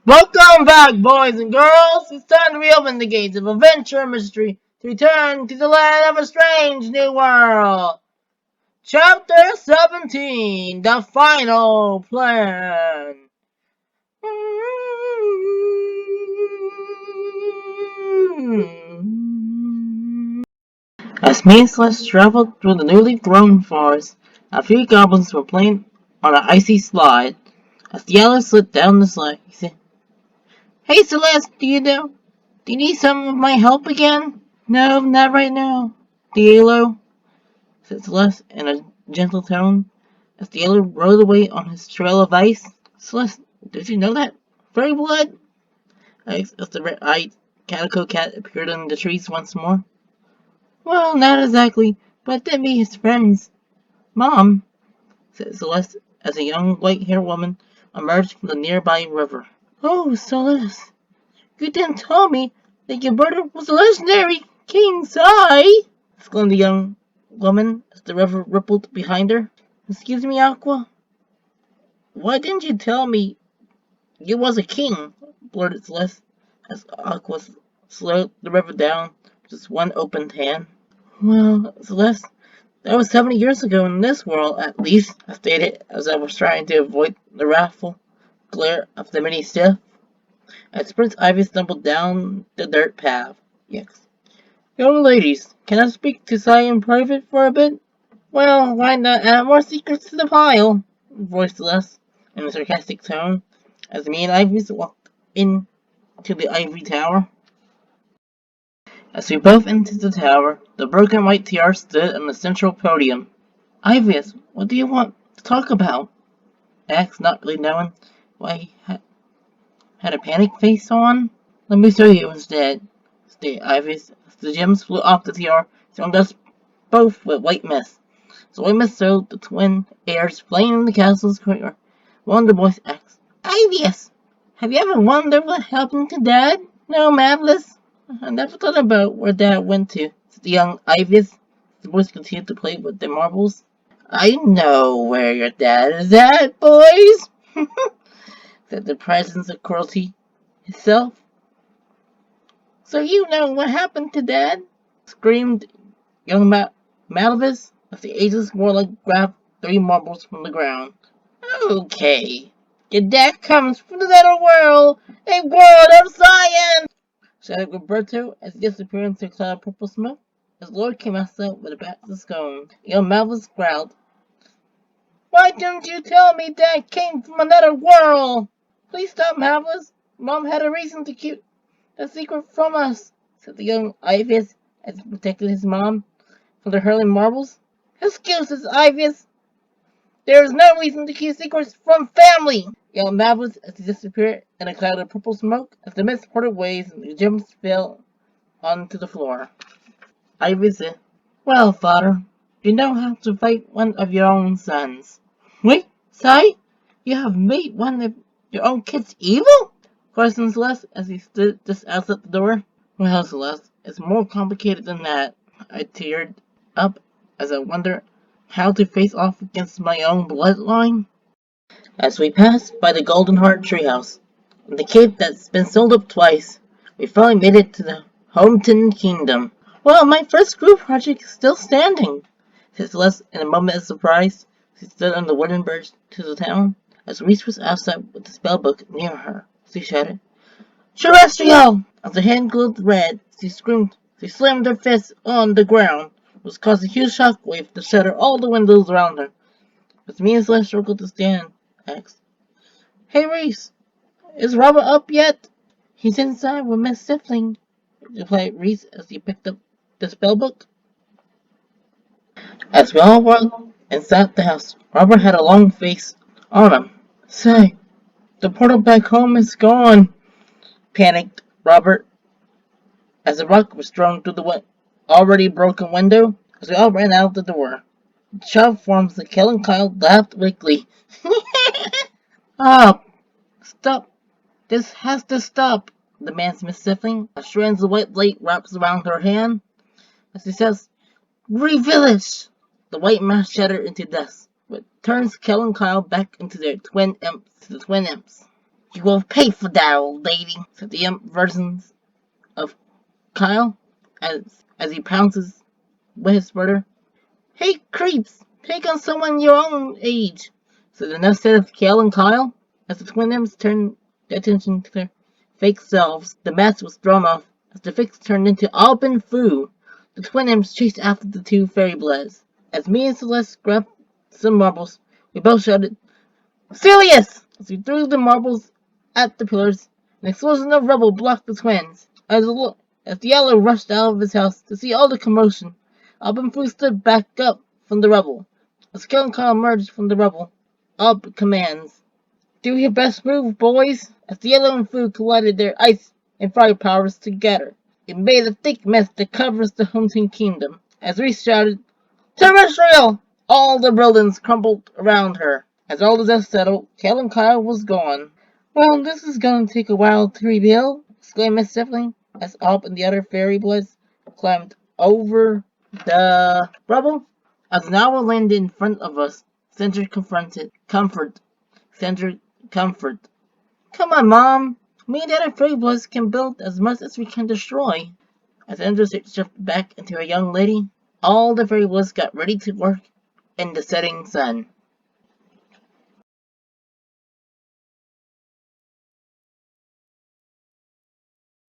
Welcome back, boys and girls! It's time to reopen the gates of adventure and mystery to return to the land of a strange new world. Chapter 17, The Final Plan. As me and Celeste traveled through the newly grown forest, a few goblins were playing on an icy slide. As the yellow slid down the slide, he said, "Hey Celeste, do you need some of my help again?" "No, not right now, Diallo," said Celeste in a gentle tone, as Diallo rode away on his trail of ice. "Celeste, did you know that fairy blood?" asked as the red-eyed calico cat appeared in the trees once more. "Well, not exactly, but it did meet his friends." "Mom," said Celeste, as a young white-haired woman emerged from the nearby river. "Oh, Celeste, you didn't tell me that your brother was a legendary King Sai!" exclaimed the young woman as the river rippled behind her. "Excuse me, Aqua? Why didn't you tell me you was a king?" blurted Celeste as Aqua slowed the river down with just one opened hand. "Well, Celeste, that was 70 years ago in this world, at least," I stated as I was trying to avoid the wrathful glare of the mini stiff. As Prince Ivy stumbled down the dirt path. "Yes. Young ladies, can I speak to Sai in private for a bit?" "Well, why not add more secrets to the pile?" voiced Les in a sarcastic tone, as me and Ivy walked into the ivory tower. As we both entered the tower, the broken white tiara stood on the central podium. "Ivius, what do you want to talk about?" I asked, not really knowing why he had a panic face on. "Let me show you instead," stated Ivius, as the gems flew off the tiara, surrounding us both with white mist. So white mist showed the twin heirs playing in the castle's courtyard. One of the boys asked, "Ivius, have you ever wondered what happened to Dad?" "No, Mavlis. I never thought about where Dad went to," said the young Ivius. The boys continued to play with their marbles. "I know where your dad is at, boys," said the presence of cruelty himself. "So you know what happened to Dad?" screamed young Malvis as the ageless warlock grabbed 3 marbles from the ground. "Okay, your dad comes from the nether world, a world of science!" shouted Roberto as he disappeared into a cloud of purple smoke. As Lord came outside with a bat of scone, young Malvis growled, "Why didn't you tell me Dad came from another world?" "Please stop, Malvis. Mom had a reason to keep the secret from us," said the young Ivius as he protected his mom from the hurling marbles. "Excuses, Ivius. There is no reason to keep secrets from family," yelled Malvis as he disappeared in a cloud of purple smoke as the mist parted ways and the gems fell onto the floor. Ivius said, "Well, father, you now have to fight one of your own sons." "Wait, Sai? You have made one of your own kids evil?" questioned Celeste as he stood just outside the door. "Well, Celeste, it's more complicated than that." I teared up as I wondered how to face off against my own bloodline. As we passed by the Golden Heart treehouse, the cave that's been sold up twice, we finally made it to the Hometon Kingdom. "Well, my first group project is still standing," said Celeste in a moment of surprise. She stood on the wooden bridge to the town. As Reese was outside with the spellbook near her, she shouted, "Terrestrial!" As her hand glowed red, she screamed. She slammed her fist on the ground, which caused a huge shockwave to shatter all the windows around her. As me and Celeste struggled to stand, I asked, "Hey Reese, is Robert up yet?" "He's inside with Miss Sifling," replied Reese as he picked up the spellbook. As we all walked inside the house, Robert had a long face on him. "Say, the portal back home is gone," panicked Robert as a rock was thrown through the already broken window. As we all ran out the door, the child forms of Kel and Kyle laughed weakly. "Ah, stop. This has to stop," demands Miss Sifling. A strands of white light wraps around her hand as she says, "Revillage!" The white mass shattered into dust, which turns Kel and Kyle back into their twin imps. You will pay for that, old lady, said the imp versions of Kyle as he pounces with his brother. Hey, creeps! Take on someone your own age, said enough set of Kale and Kyle. As the twin imps turned their attention to their fake selves, the mask was thrown off. As the fakes turned into Alban Fu, the twin imps chased after the two fairy bloods. As me and Celeste grabbed some marbles, we both shouted, Silius! As we threw the marbles at the pillars, an explosion of rubble blocked the twins. As the yellow rushed out of his house to see all the commotion, Alban Fu stood back up from the rubble. As Kel and Kyle emerged from the rubble, Alb commands, Do your best move, boys! As the yellow and Fu collided their ice and fire powers together, it made a thick mess that covers the Hunting Kingdom. As Reese shouted, Terrestrial! All the buildings crumbled around her. As all the dust settled, Kel and Kyle was gone. Well, this is gonna take a while to rebuild, exclaimed Miss Sibling, as Alp and the other fairy bloods climbed over the rubble. As an owl landed in front of us, Sandra confronted. Sandra, comfort. Come on, Mom. Me and the other fairy bloods can build as much as we can destroy. As Andrew shifted back into a young lady, all the fairy bloods got ready to work in the setting sun.